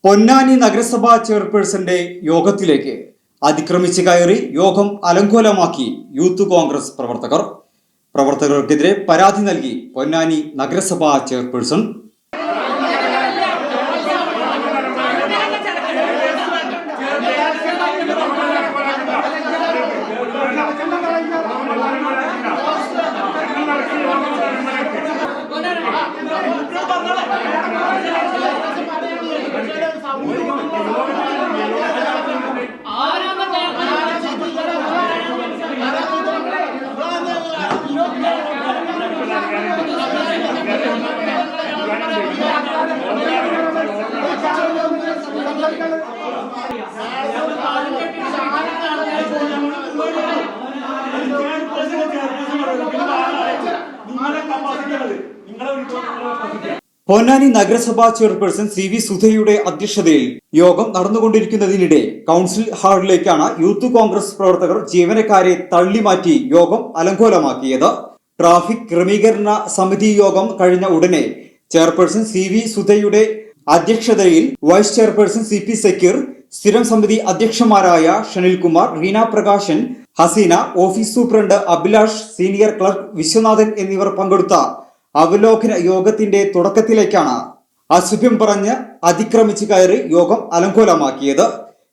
പൊന്നാനി നഗരസഭാ ചെയർപേഴ്സന്റെ യോഗത്തിലേക്ക് അതിക്രമിച്ച് കയറി യോഗം അലങ്കോലമാക്കി യൂത്ത് കോൺഗ്രസ് പ്രവർത്തകർക്കെതിരെ പരാതി നൽകി പൊന്നാനി നഗരസഭാ ചെയർപേഴ്സൺ. പൊന്നാനി നഗരസഭാ ചെയർപേഴ്സൺ CV സുധയുടെ അധ്യക്ഷതയിൽ യോഗം നടന്നുകൊണ്ടിരിക്കുന്നതിനിടെ കൗൺസിൽ ഹാളിലേക്കാണ് യൂത്ത് കോൺഗ്രസ് പ്രവർത്തകർ ജീവനക്കാരെ തള്ളിമാറ്റി യോഗം അലങ്കോലമാക്കിയത്. ട്രാഫിക് ക്രമീകരണ സമിതി യോഗം കഴിഞ്ഞ ഉടനെ ചെയർപേഴ്സൺ CV സുധയുടെ അധ്യക്ഷതയിൽ വൈസ് ചെയർപേഴ്സൺ CP സക്കീർ, സ്ഥിരം സമിതി അധ്യക്ഷന്മാരായ Shanilkumar, Reena Prakashan, Haseena, office superintendent Abhilash, senior clerk Viswanathan എന്നിവർ പങ്കെടുത്ത അവലോകന യോഗത്തിന്റെ തുടക്കത്തിലേക്കാണ് അസഭ്യം പറഞ്ഞ് അതിക്രമിച്ച് കയറി യോഗം അലങ്കോലമാക്കിയത്.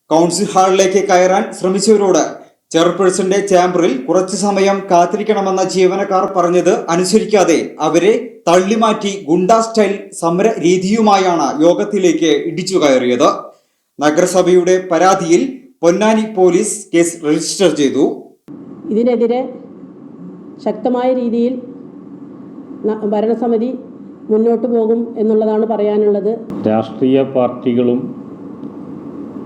കൗൺസിൽ ഹാളിലേക്ക് കയറാൻ ശ്രമിച്ചവരോട് ചെയർപേഴ്സന്റെ ചേംബറിൽ കുറച്ചു സമയം കാത്തിരിക്കണമെന്ന ജീവനക്കാർ പറഞ്ഞത് അനുസരിക്കാതെ അവരെ തള്ളിമാറ്റി ഗുണ്ടാ സ്റ്റൈൽ സമര രീതിയുമായാണ് യോഗത്തിലേക്ക് ഇടിച്ചു കയറിയത്. നഗരസഭയുടെ പരാതിയിൽ പൊന്നാനി പോലീസ് കേസ് രജിസ്റ്റർ ചെയ്തു. ഇതിനെതിരെ ശക്തമായ രീതിയിൽ ഭരണസമിതി മുന്നോട്ട് പോകും എന്നുള്ളതാണ് പറയാനുള്ളത്. രാഷ്ട്രീയ പാർട്ടികളും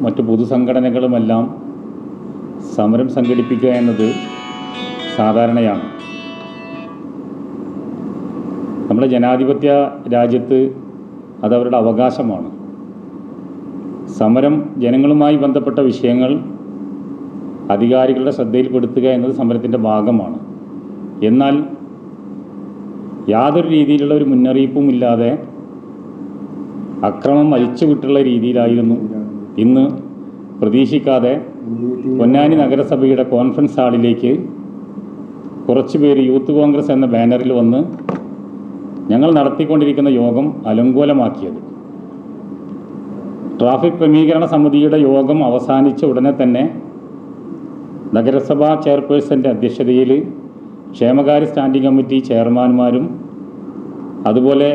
മറ്റു പൊതുസംഘടനകളുമെല്ലാം സമരം സംഘടിപ്പിക്കുക എന്നത് സാധാരണയാണ്. നമ്മുടെ ജനാധിപത്യ രാജ്യത്ത് അതവരുടെ അവകാശമാണ്. സമരം ജനങ്ങളുമായി ബന്ധപ്പെട്ട വിഷയങ്ങൾ അധികാരികളുടെ ശ്രദ്ധയിൽപ്പെടുത്തുക എന്നത് സമരത്തിൻ്റെ ഭാഗമാണ്. എന്നാൽ യാതൊരു രീതിയിലുള്ള ഒരു മുന്നറിയിപ്പും ഇല്ലാതെ അക്രമം അഴിച്ചുവിട്ടുള്ള രീതിയിലായിരുന്നു ഇന്ന് പ്രതീക്ഷിക്കാതെ പൊന്നാനി നഗരസഭയുടെ കോൺഫറൻസ് ഹാളിലേക്ക് കുറച്ചുപേര് യൂത്ത് കോൺഗ്രസ് എന്ന ബാനറിൽ വന്ന് ഞങ്ങൾ നടത്തിക്കൊണ്ടിരിക്കുന്ന യോഗം അലങ്കോലമാക്കിയത്. ട്രാഫിക് ക്രമീകരണ സമിതിയുടെ യോഗം അവസാനിച്ച ഉടനെ തന്നെ നഗരസഭാ ചെയർപേഴ്സൻ്റെ അധ്യക്ഷതയിൽ ക്ഷേമകാര്യ സ്റ്റാൻഡിംഗ് കമ്മിറ്റി ചെയർമാൻമാരും അതുപോലെ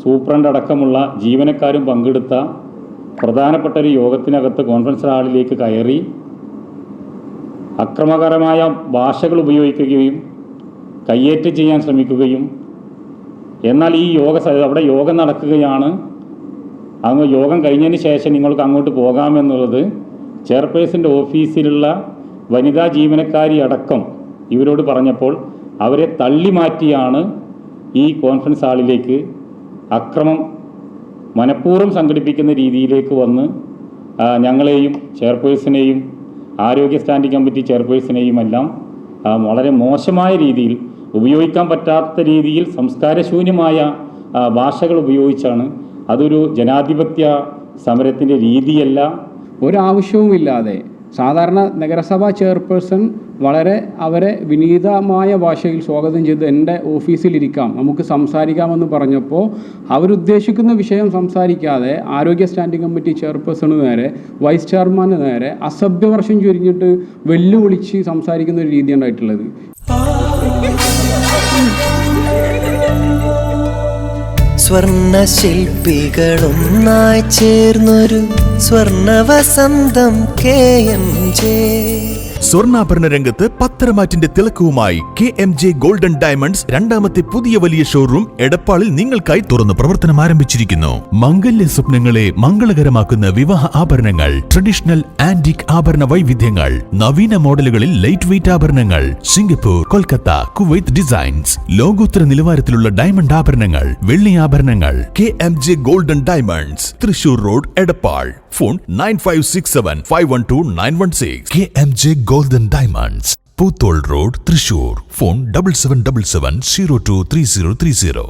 സൂപ്രണ്ട് അടക്കമുള്ള ജീവനക്കാരും പങ്കെടുത്ത പ്രധാനപ്പെട്ട ഒരു യോഗത്തിനകത്ത് കോൺഫറൻസ് ഹാളിലേക്ക് കയറി അക്രമകരമായ ഭാഷകൾ ഉപയോഗിക്കുകയും കയ്യേറ്റം ചെയ്യാൻ ശ്രമിക്കുകയും, എന്നാൽ ഈ അവിടെ യോഗം നടക്കുകയാണ്, അങ്ങ് യോഗം കഴിഞ്ഞതിന് ശേഷം നിങ്ങൾക്ക് അങ്ങോട്ട് പോകാമെന്നുള്ളത് ചെയർപേഴ്സൻ്റെ ഓഫീസിലുള്ള വനിതാ ജീവനക്കാരി അടക്കം ഇവരോട് പറഞ്ഞപ്പോൾ അവരെ തള്ളിമാറ്റിയാണ് ഈ കോൺഫറൻസ് ഹാളിലേക്ക് അക്രമം മനഃപൂർവ്വം സംഘടിപ്പിക്കുന്ന രീതിയിലേക്ക് വന്ന് ഞങ്ങളെയും ചെയർപേഴ്സണെയും ആരോഗ്യ സ്റ്റാൻഡിംഗ് കമ്മിറ്റി ചെയർപേഴ്സണെയും എല്ലാം വളരെ മോശമായ രീതിയിൽ, ഉപയോഗിക്കാൻ പറ്റാത്ത രീതിയിൽ സംസ്കാരശൂന്യമായ ഭാഷകൾ ഉപയോഗിച്ചാണ്. അതൊരു ജനാധിപത്യ സമരത്തിൻ്റെ രീതിയല്ല. ഒരാവശ്യവുമില്ലാതെ സാധാരണ നഗരസഭാ ചെയർപേഴ്സൺ അവരെ വിനീതമായ ഭാഷയിൽ സ്വാഗതം ചെയ്ത് എൻ്റെ ഓഫീസിലിരിക്കാം, നമുക്ക് സംസാരിക്കാമെന്ന് പറഞ്ഞപ്പോൾ അവരുദ്ദേശിക്കുന്ന വിഷയം സംസാരിക്കാതെ ആരോഗ്യ സ്റ്റാൻഡിംഗ് കമ്മിറ്റി ചെയർപേഴ്സണ് നേരെ, വൈസ് ചെയർമാന് നേരെ അസഭ്യവർഷം ചൊരിഞ്ഞിട്ട് വെല്ലുവിളിച്ച് സംസാരിക്കുന്ന ഒരു രീതി ഉണ്ടായിട്ടുള്ളത്. സ്വർണ്ണ ശില്പികളൊന്നായി ചേർന്നൊരു സ്വർണ്ണവസന്തം KMJ. സ്വർണ്ണാഭരണ രംഗത്ത് പത്തരമാറ്റിന്റെ തിളക്കവുമായി KMJ ഗോൾഡൻ ഡയമണ്ട്സ് രണ്ടാമത്തെ പുതിയ വലിയ ഷോറൂം എടപ്പാളിൽ നിങ്ങൾക്കായി തുറന്ന് പ്രവർത്തനം ആരംഭിച്ചിരിക്കുന്നു. മംഗല്യ സ്വപ്നങ്ങളെ മംഗളകരമാക്കുന്ന വിവാഹ ആഭരണങ്ങൾ, ട്രഡീഷണൽ ആന്റിക് ആഭരണ വൈവിധ്യങ്ങൾ, നവീന മോഡലുകളിൽ ലൈറ്റ് വെയ്റ്റ് ആഭരണങ്ങൾ, സിംഗപ്പൂർ, കൊൽക്കത്ത, കുവൈത്ത് ഡിസൈൻസ്, ലോകോത്തര നിലവാരത്തിലുള്ള ഡയമണ്ട് ആഭരണങ്ങൾ, വെള്ളി ആഭരണങ്ങൾ. KMJ golden diamonds, Thrissur road, Edappal. Phone 9567512916. KMJ Golden Diamonds, Poothol Road, Thrissur. Phone 7777 023030.